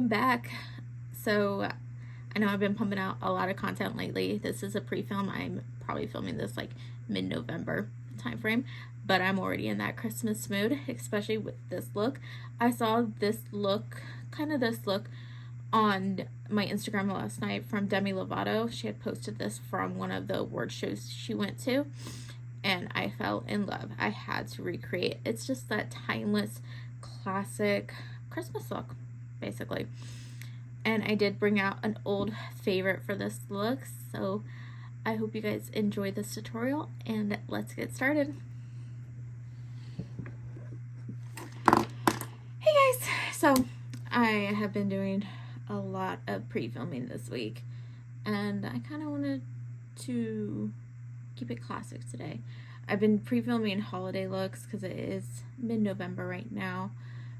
welcome back. So I know I've been pumping out a lot of content lately. This is a pre-film. I'm probably filming this like mid-November time frame, but I'm already in that Christmas mood, especially with this look. I saw this look, on my Instagram last night from Demi Lovato. She had posted this from one of the award shows she went to, and I fell in love. I had to recreate. It's just that timeless, classic Christmas look, basically. And I did bring out an old favorite for this look, so I hope you guys enjoy this tutorial, and let's get started. Hey guys! So I have been doing a lot of pre-filming this week, and I kind of wanted to keep it classic today. I've been pre-filming holiday looks because it is mid-November right now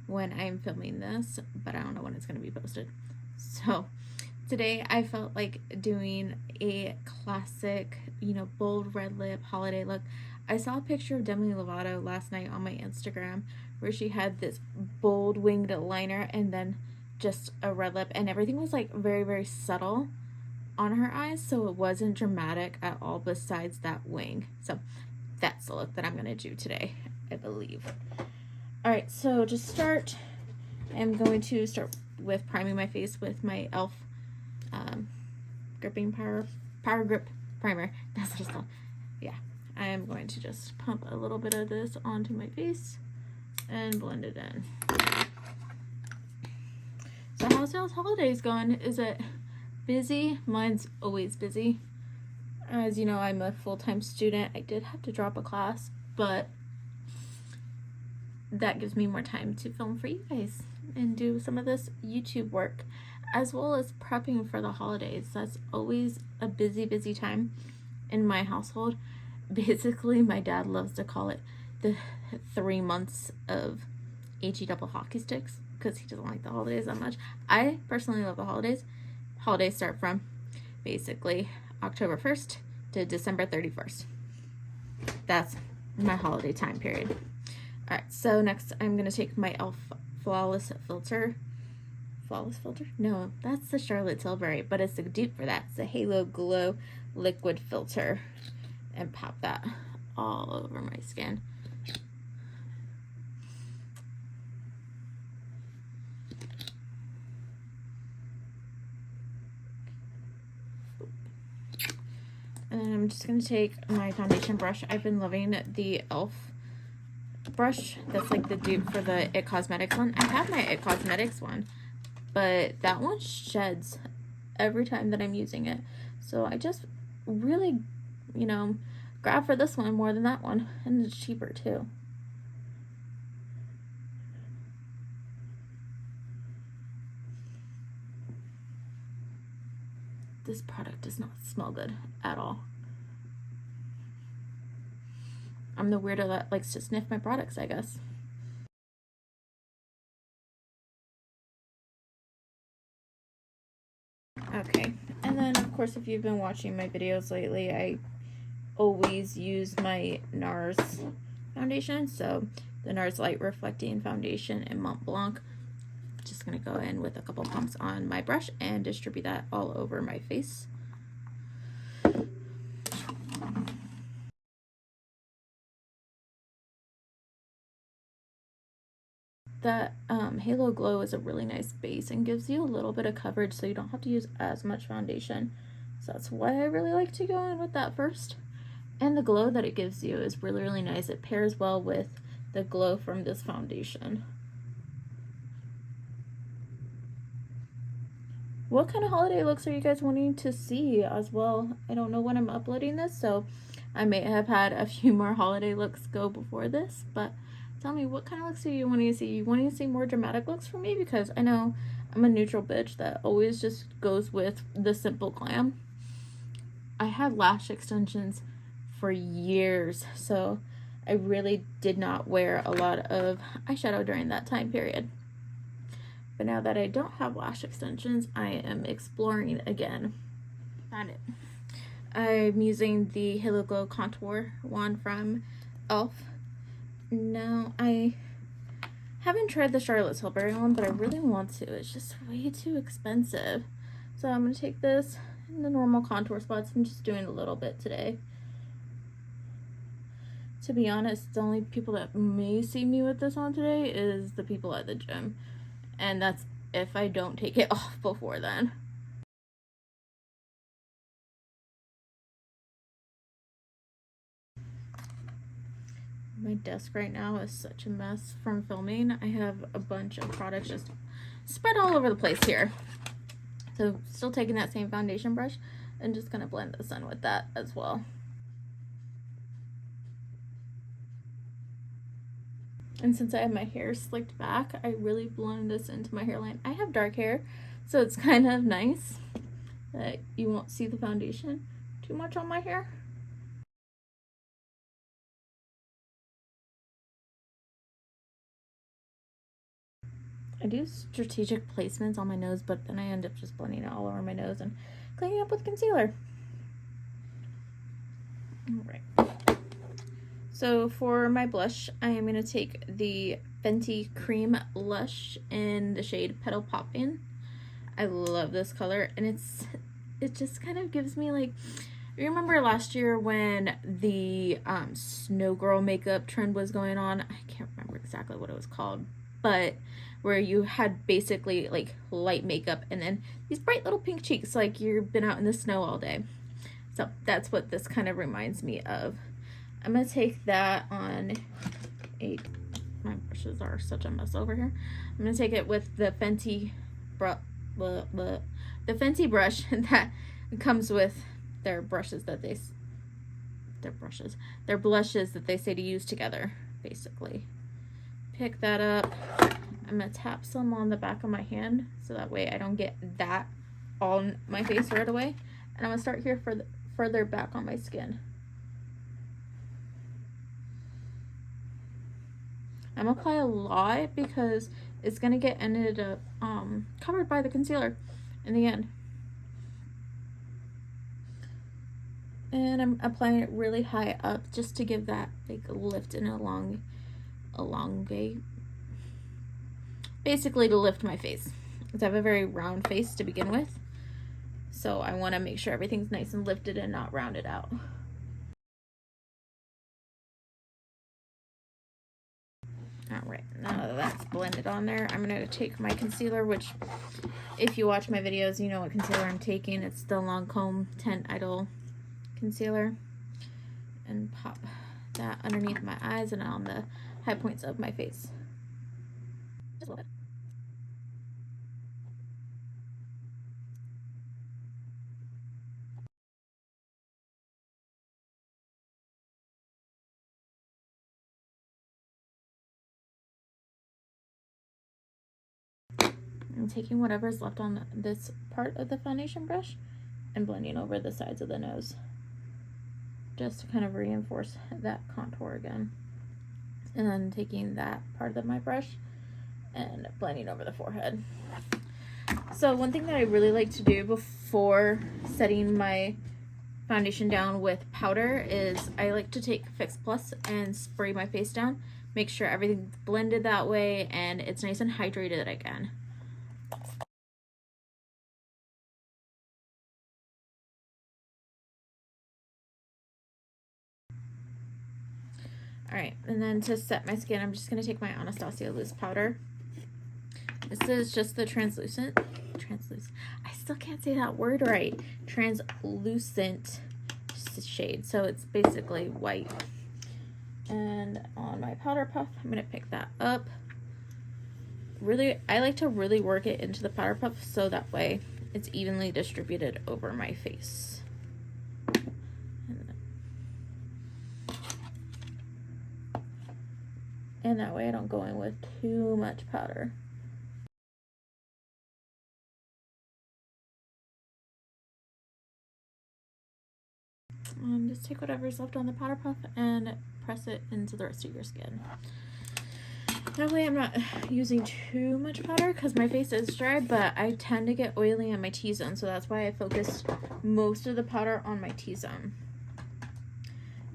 when I'm filming this, but I don't know when it's going to be posted. So today I felt like doing a classic, bold red lip holiday look. I saw a picture of Demi Lovato last night on my Instagram where she had this bold winged liner and then just a red lip, and everything was like very, very subtle on her eyes, so it wasn't dramatic at all besides that wing. So that's the look that I'm going to do today, I believe. Alright, so to start, I'm going to start with priming my face with my e.l.f. Gripping Power Grip Primer. That's what it's called. Yeah, I am going to just pump a little bit of this onto my face and blend it in. So how's y'all's holidays going? Is it busy? Mine's always busy. As you know, I'm a full-time student. I did have to drop a class, but that gives me more time to film for you guys and do some of this YouTube work, as well as prepping for the holidays. That's always a busy, busy time in my household. Basically, my dad loves to call it the 3 months of HE double hockey sticks because he doesn't like the holidays that much. I personally love the holidays. Holidays start from basically October 1st to December 31st. That's my holiday time period. Alright, so next I'm going to take my e.l.f. Flawless Filter. Flawless Filter? No, that's the Charlotte Tilbury, but it's the dupe for that. It's the Halo Glow Liquid Filter. And pop that all over my skin. And I'm just going to take my foundation brush. I've been loving the e.l.f. brush. That's like the dupe for the It Cosmetics one. I have my It Cosmetics one, but that one sheds every time that I'm using it. So I just really, grab for this one more than that one. And it's cheaper too. This product does not smell good at all. I'm the weirdo that likes to sniff my products, I guess. Okay, and then of course if you've been watching my videos lately, I always use my NARS foundation. So the NARS Light Reflecting Foundation in Mont Blanc. Just going to go in with a couple pumps on my brush and distribute that all over my face. That Halo Glow is a really nice base and gives you a little bit of coverage so you don't have to use as much foundation. So that's why I really like to go in with that first. And the glow that it gives you is really, really nice. It pairs well with the glow from this foundation. What kind of holiday looks are you guys wanting to see as well? I don't know when I'm uploading this, so I may have had a few more holiday looks go before this, but tell me, what kind of looks do you want to see? You want to see more dramatic looks from me? Because I know I'm a neutral bitch that always just goes with the simple glam. I had lash extensions for years, so I really did not wear a lot of eyeshadow during that time period. But now that I don't have lash extensions, I am exploring again. Found it. I'm using the Halo Glow Contour one from e.l.f. Now, I Haven't tried the Charlotte Tilbury one, but I really want to. It's just way too expensive. So I'm going to take this in the normal contour spots. I'm just doing a little bit today. To be honest, the only people that may see me with this on today is the people at the gym. And that's if I don't take it off before then. My desk right now is such a mess from filming. I have a bunch of products just spread all over the place here. So still taking that same foundation brush and just gonna blend this in with that as well. And since I have my hair slicked back, I really blend this into my hairline. I have dark hair, so it's kind of nice that you won't see the foundation too much on my hair. I do strategic placements on my nose, but then I end up just blending it all over my nose and cleaning up with concealer. Alright. So for my blush, I am going to take the Fenty Cream Lush in the shade Petal Poppin'. I love this color, and it just kind of gives me like, you remember last year when the Snow Girl makeup trend was going on? I can't remember exactly what it was called, but where you had basically like light makeup and then these bright little pink cheeks like you've been out in the snow all day. So that's what this kind of reminds me of. I'm going to take that on my brushes are such a mess over here. I'm going to take it with the Fenty the Fenty brush that comes with their blushes that they say to use together, basically. Pick that up. I'm going to tap some on the back of my hand so that way I don't get that on my face right away. And I'm going to start here further back on my skin. I'm going to apply a lot because it's going to get ended up covered by the concealer in the end. And I'm applying it really high up just to give that like lift and elongate. Basically to lift my face. Because I have a very round face to begin with. So I want to make sure everything's nice and lifted and not rounded out. Alright, now that that's blended on there, I'm going to take my concealer, which if you watch my videos, you know what concealer I'm taking. It's the Lancome Tint Idol concealer. And pop that underneath my eyes and on the high points of my face. Just a little bit. I'm taking whatever's left on this part of the foundation brush and blending over the sides of the nose just to kind of reinforce that contour again. And then taking that part of my brush and blending over the forehead. So one thing that I really like to do before setting my foundation down with powder is I like to take Fix Plus and spray my face down, make sure everything's blended that way and it's nice and hydrated again. Alright, and then to set my skin, I'm just going to take my Anastasia loose powder. This is just the translucent, I still can't say that word right, translucent shade, so it's basically white. And on my powder puff, I'm going to pick that up. I like to really work it into the powder puff so that way it's evenly distributed over my face. And that way I don't go in with too much powder. And just take whatever's left on the powder puff and press it into the rest of your skin. That way I'm not using too much powder because my face is dry, but I tend to get oily on my T-zone, so that's why I focused most of the powder on my T-zone.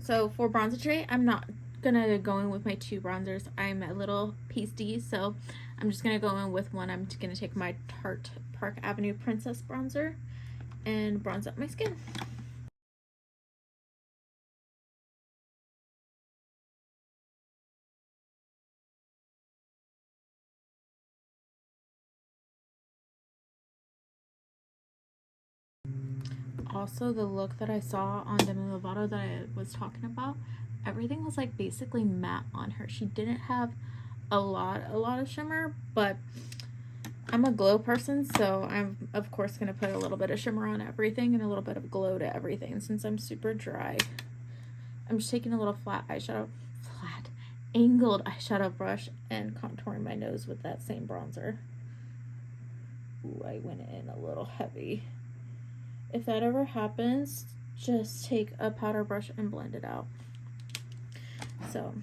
So for bronzer today, I'm not gonna go in with my two bronzers. I'm a little pasty, so I'm just gonna go in with one. I'm gonna take my Tarte Park Avenue Princess bronzer and bronze up my skin. Also, the look that I saw on Demi Lovato that I was talking about, everything was like basically matte on her. She didn't have a lot of shimmer, but I'm a glow person, so I'm of course gonna put a little bit of shimmer on everything and a little bit of glow to everything since I'm super dry. I'm just taking a little angled eyeshadow brush and contouring my nose with that same bronzer. Ooh, I went in a little heavy. If that ever happens, just take a powder brush and blend it out. So,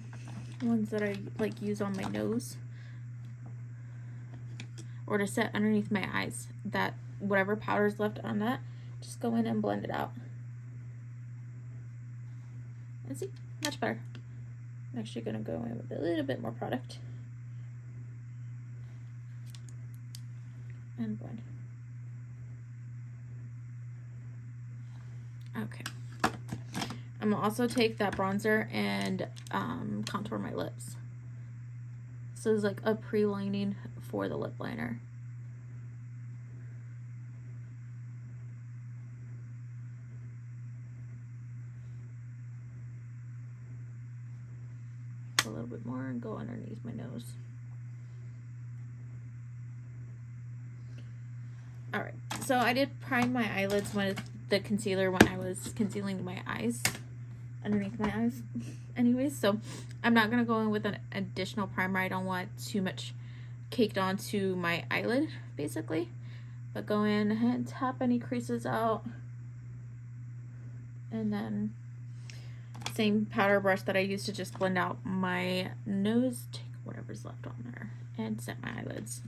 ones that I like use on my nose or to set underneath my eyes, that whatever powder's left on that, just go in and blend it out. And see, much better. I'm actually gonna go in with a little bit more product and blend. Okay. I'm gonna also take that bronzer and contour my lips. So it's like a pre-lining for the lip liner. A little bit more and go underneath my nose. Alright, so I did prime my eyelids with the concealer when I was concealing my eyes, underneath my eyes anyways, so I'm not going to go in with an additional primer. I don't want too much caked onto my eyelid, basically, but go in and tap any creases out, and then same powder brush that I used to just blend out my nose, take whatever's left on there, and set my eyelids.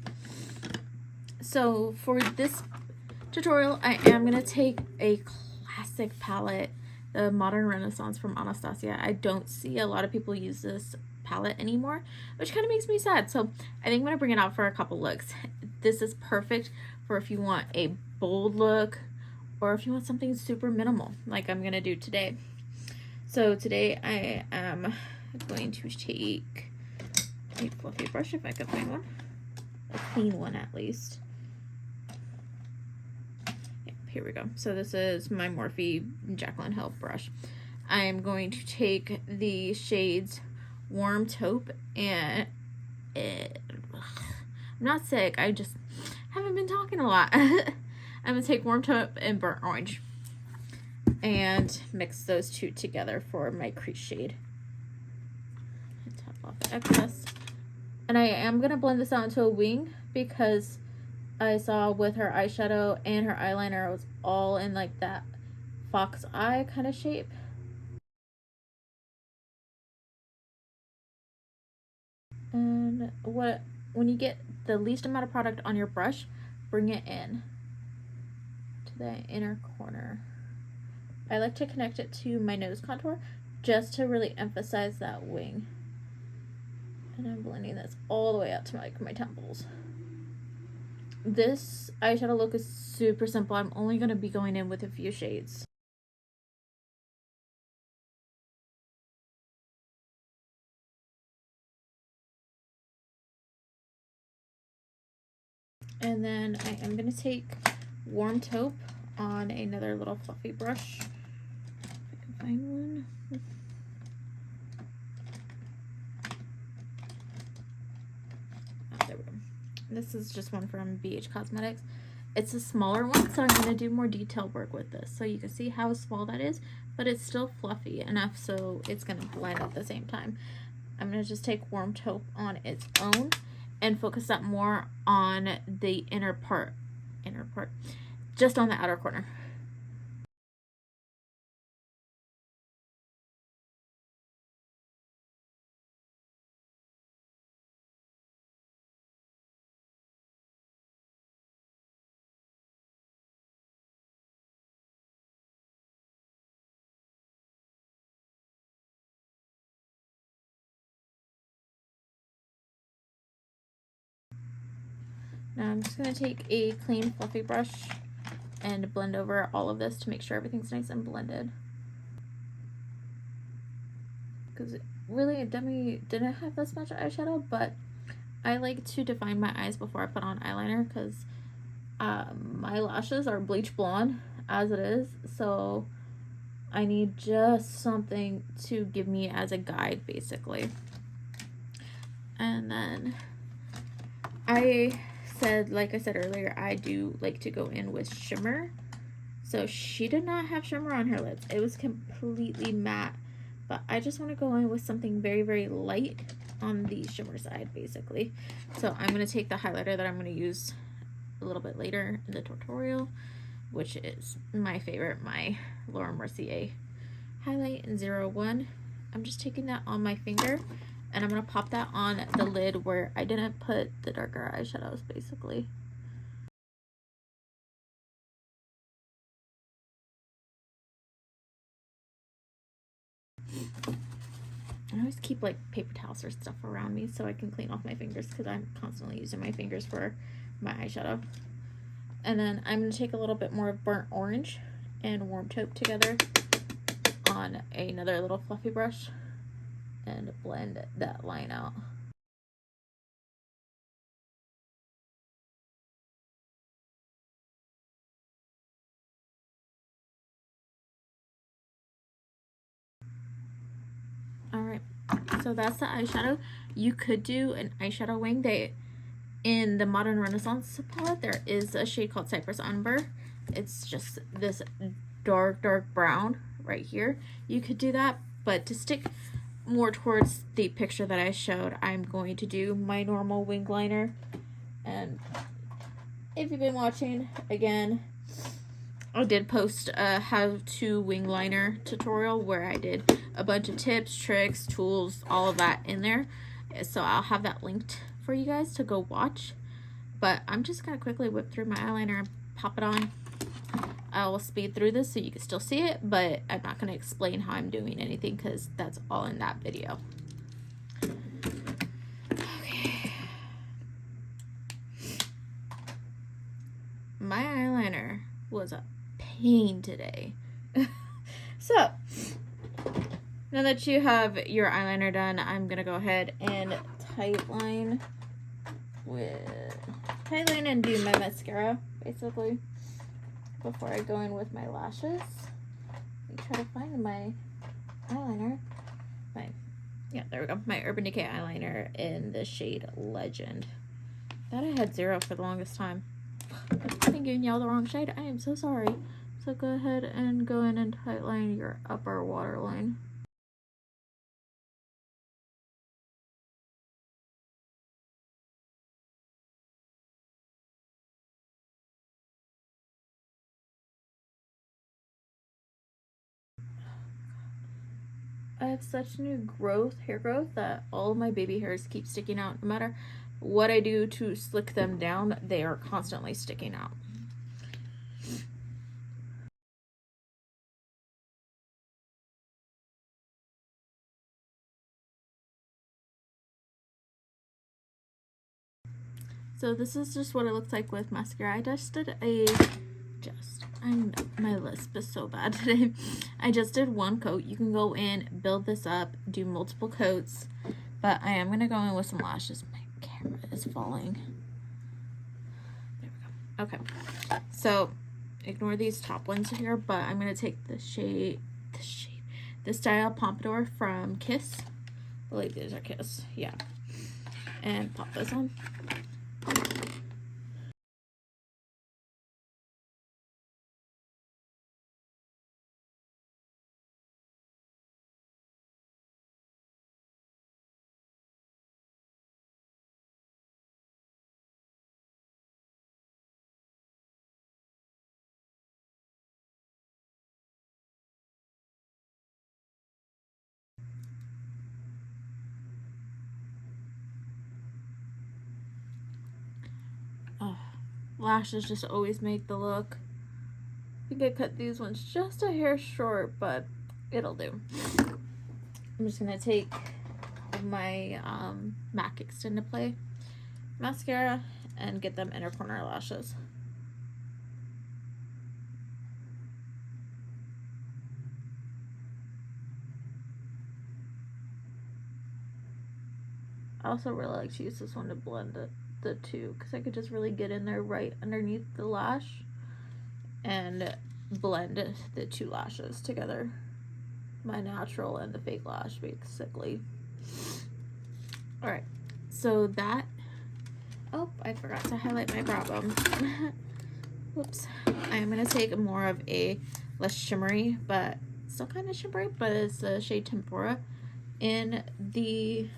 So for this tutorial, I am going to take a classic palette, the Modern Renaissance from Anastasia. I don't see a lot of people use this palette anymore, which kind of makes me sad. So I think I'm going to bring it out for a couple looks. This is perfect for if you want a bold look or if you want something super minimal like I'm going to do today. So today I am going to take a fluffy brush if I can find one, a clean one at least. Here we go. So this is my Morphe Jaclyn Hill brush. I am going to take the shades Warm Taupe and I'm not sick. I just haven't been talking a lot. I'm going to take Warm Taupe and Burnt Orange and mix those two together for my crease shade. Tap off the excess. And I am going to blend this out into a wing because I saw with her eyeshadow and her eyeliner, it was all in like that fox eye kind of shape. And when you get the least amount of product on your brush, bring it in to the inner corner. I like to connect it to my nose contour just to really emphasize that wing. And I'm blending this all the way out to my temples. This eyeshadow look is super simple. I'm only going to be going in with a few shades. And then I am going to take Warm Taupe on another little fluffy brush. If I can find one. Oh, there we go. This is just one from BH Cosmetics. It's a smaller one, so I'm going to do more detail work with this. So you can see how small that is, but it's still fluffy enough so it's going to blend at the same time. I'm going to just take Warm Taupe on its own and focus that more on the inner part, just on the outer corner. Now I'm just going to take a clean fluffy brush and blend over all of this to make sure everything's nice and blended. Because really it definitely didn't have this much eyeshadow, but I like to define my eyes before I put on eyeliner because my lashes are bleach blonde as it is, so I need just something to give me as a guide basically. And then like I said earlier, I do like to go in with shimmer. So she did not have shimmer on her lips. It was completely matte. But I just want to go in with something very, very light on the shimmer side, basically. So I'm going to take the highlighter that I'm going to use a little bit later in the tutorial, which is my favorite, my Laura Mercier highlight in 01. I'm just taking that on my finger, and I'm going to pop that on the lid where I didn't put the darker eyeshadows, basically. I always keep like paper towels or stuff around me so I can clean off my fingers because I'm constantly using my fingers for my eyeshadow. And then I'm going to take a little bit more of burnt orange and warm taupe together on another little fluffy brush and blend that line out. Alright, so that's the eyeshadow. You could do an eyeshadow wing. In the Modern Renaissance palette, there is a shade called Cypress Umber. It's just this dark brown right here. You could do that, but to stick more towards the picture that I showed, I'm going to do my normal wing liner. And if you've been watching, again, I did post a how-to wing liner tutorial where I did a bunch of tips, tricks, tools, all of that in there. So I'll have that linked for you guys to go watch. But I'm just going to quickly whip through my eyeliner and pop it on. I will speed through this so you can still see it, but I'm not going to explain how I'm doing anything because that's all in that video. Okay. My eyeliner was a pain today. So, now that you have your eyeliner done, I'm going to go ahead and tightline and do my mascara, basically, before I go in with my lashes. Let me try to find my eyeliner. Yeah, there we go. My Urban Decay eyeliner in the shade Legend. Thought I had 0 for the longest time. I've been giving y'all the wrong shade. I am so sorry. So go ahead and go in and tightline your upper waterline. I have such new hair growth, that all of my baby hairs keep sticking out. No matter what I do to slick them down, they are constantly sticking out. So this is just what it looks like with mascara. My lisp is so bad today. I just did one coat. You can go in, build this up, do multiple coats, but I am going to go in with some lashes. My camera is falling. There we go. Okay, so ignore these top ones here, but I'm going to take the Style Pompadour from Kiss. I believe these are Kiss, yeah, and pop those on. Oh, lashes just always make the look. I think I cut these ones just a hair short, but it'll do. I'm just gonna take my MAC Extend to Play mascara and get them inner corner lashes. I also really like to use this one to blend the two, because I could just really get in there right underneath the lash and blend the two lashes together. My natural and the fake lash, basically. Alright, so that... Oh, I forgot to highlight my brow bone. Whoops. I'm going to take more of a less shimmery, but still kind of shimmery, but it's the shade Tempura in the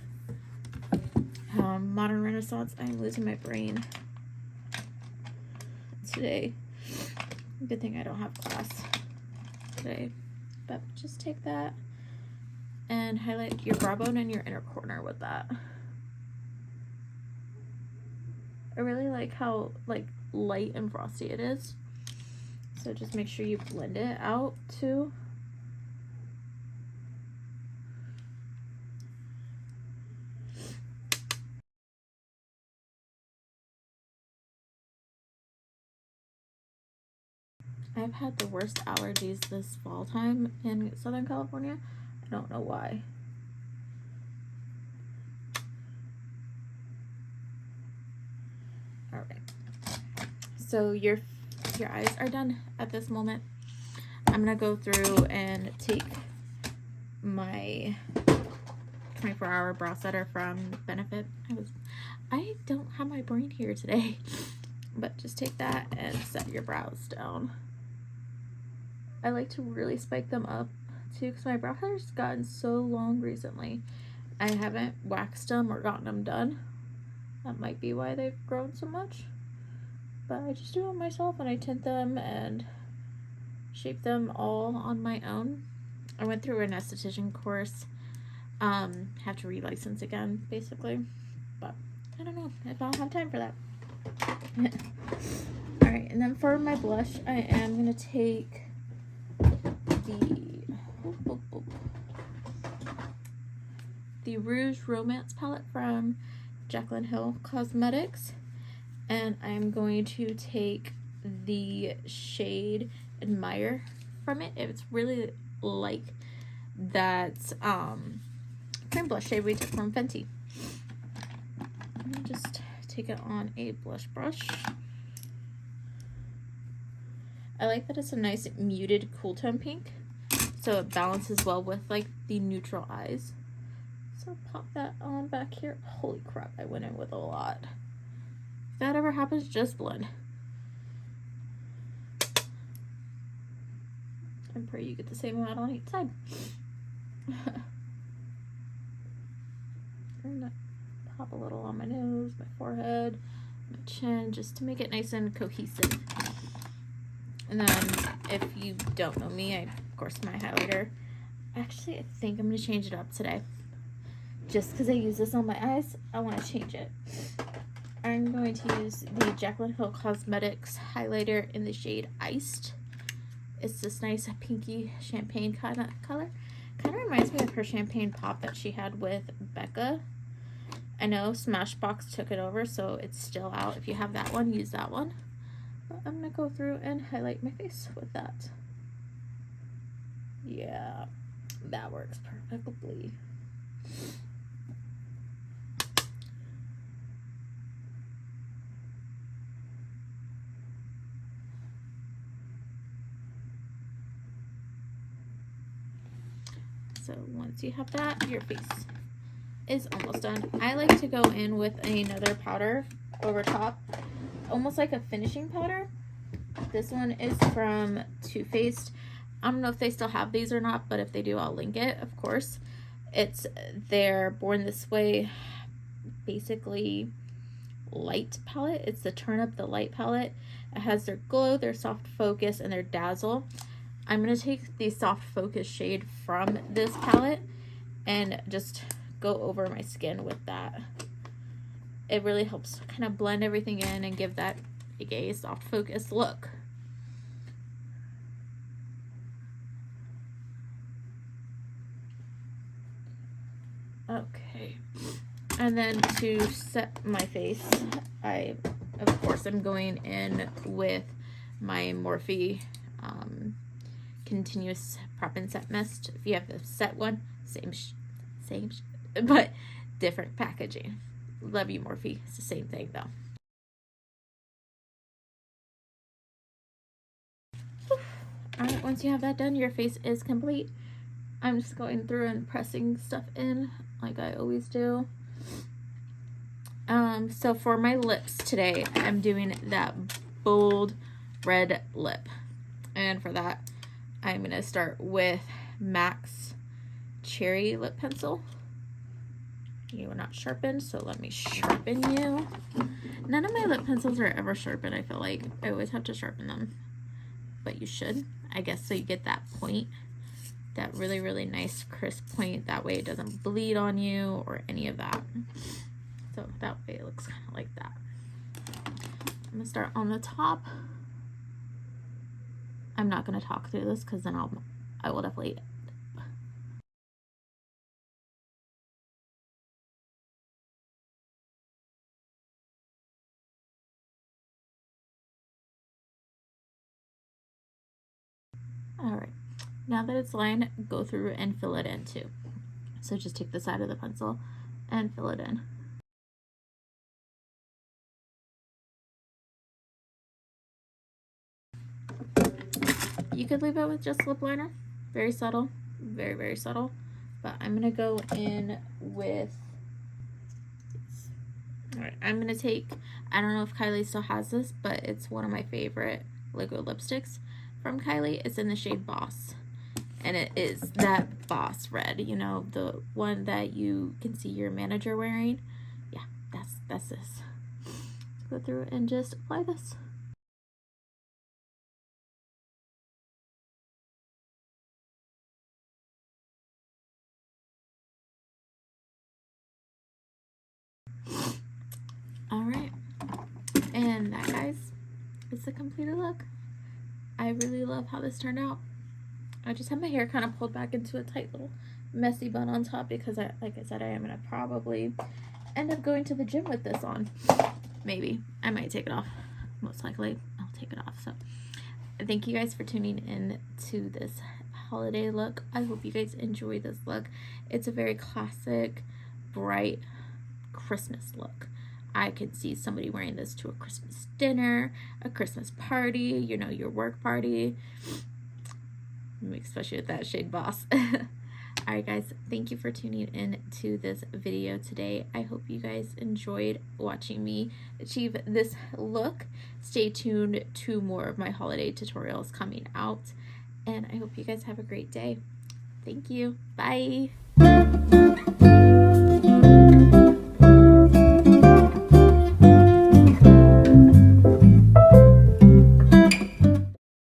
Modern Renaissance. I'm losing my brain today. Good thing I don't have class today. But just take that and highlight your brow bone and your inner corner with that. I really like how light and frosty it is. So just make sure you blend it out too. I've had the worst allergies this fall time in Southern California. I don't know why. All right. So your eyes are done at this moment. I'm gonna go through and take my 24-hour brow setter from Benefit. I don't have my brain here today, but just take that and set your brows down. I like to really spike them up too, because my brow hair's gotten so long recently. I haven't waxed them or gotten them done. That might be why they've grown so much. But I just do them myself, and I tint them and shape them all on my own. I went through an esthetician course. Have to relicense again, basically. But I don't know if I'll have time for that. Alright, and then for my blush, I am going to take the Rouge Romance palette from Jaclyn Hill Cosmetics, and I'm going to take the shade Admire from it. It's really like that cream blush shade we took from Fenty. I'm gonna just take it on a blush brush. I like that it's a nice muted cool tone pink, so it balances well with like the neutral eyes. So pop that on back here. Holy crap, I went in with a lot. If that ever happens, just blend. And pray you get the same amount on each side. And pop a little on my nose, my forehead, my chin, just to make it nice and cohesive. And then, if you don't know me, of course, my highlighter. Actually, I think I'm going to change it up today. Just because I use this on my eyes, I want to change it. I'm going to use the Jaclyn Hill Cosmetics highlighter in the shade Iced. It's this nice pinky champagne kind of color. Kind of reminds me of her champagne pop that she had with Becca. I know Smashbox took it over, so it's still out. If you have that one, use that one. But I'm going to go through and highlight my face with that. Yeah, that works perfectly. So once you have that, your face is almost done. I like to go in with another powder over top, almost like a finishing powder. This one is from Too Faced. I don't know if they still have these or not, but if they do, I'll link it, of course. It's their Born This Way, basically light palette. It's the Turn Up the Light palette. It has their Glow, their Soft Focus, and their Dazzle. I'm going to take the Soft Focus shade from this palette and just go over my skin with that. It really helps kind of blend everything in and give that a soft focus look. Okay, and then to set my face, I Of course, I'm going in with my Morphe continuous prop and set mist. If you have the set one, same but different packaging. Love you, Morphe. It's the same thing though. Alright, once you have that done, your face is complete. I'm just going through and pressing stuff in like I always do. So for my lips today, I'm doing that bold red lip. And for that, I'm going to start with MAC's Cherry Lip Pencil. You are not sharpened, so let me sharpen you. None of my lip pencils are ever sharpened, I feel like. I always have to sharpen them. But you should, I guess, so you get that point. That really, really nice crisp point. That way it doesn't bleed on you or any of that. So that way it looks kind of like that. I'm going to start on the top. I'm not going to talk through this because then I will definitely... Alright, now that it's lined, go through and fill it in too. So just take the side of the pencil and fill it in. You could leave it with just lip liner. Very subtle. Very, very subtle. But I'm going to go in with... Alright, I'm going to take... I don't know if Kylie still has this, but it's one of my favorite liquid lipsticks from Kylie. It's in the shade Boss. And it is that Boss red. You know, the one that you can see your manager wearing. Yeah, that's this. Let's go through and just apply this. Alright, and that, guys, is the completed look. I really love how this turned out. I just have my hair kind of pulled back into a tight little messy bun on top because, like I said, I am going to probably end up going to the gym with this on. Maybe. I might take it off. Most likely, I'll take it off. So, thank you guys for tuning in to this holiday look. I hope you guys enjoy this look. It's a very classic, bright Christmas look. I could see somebody wearing this to a Christmas dinner, a Christmas party, you know, your work party, especially with that shade Boss. Alright guys, thank you for tuning in to this video today. I hope you guys enjoyed watching me achieve this look. Stay tuned to more of my holiday tutorials coming out, and I hope you guys have a great day. Thank you. Bye.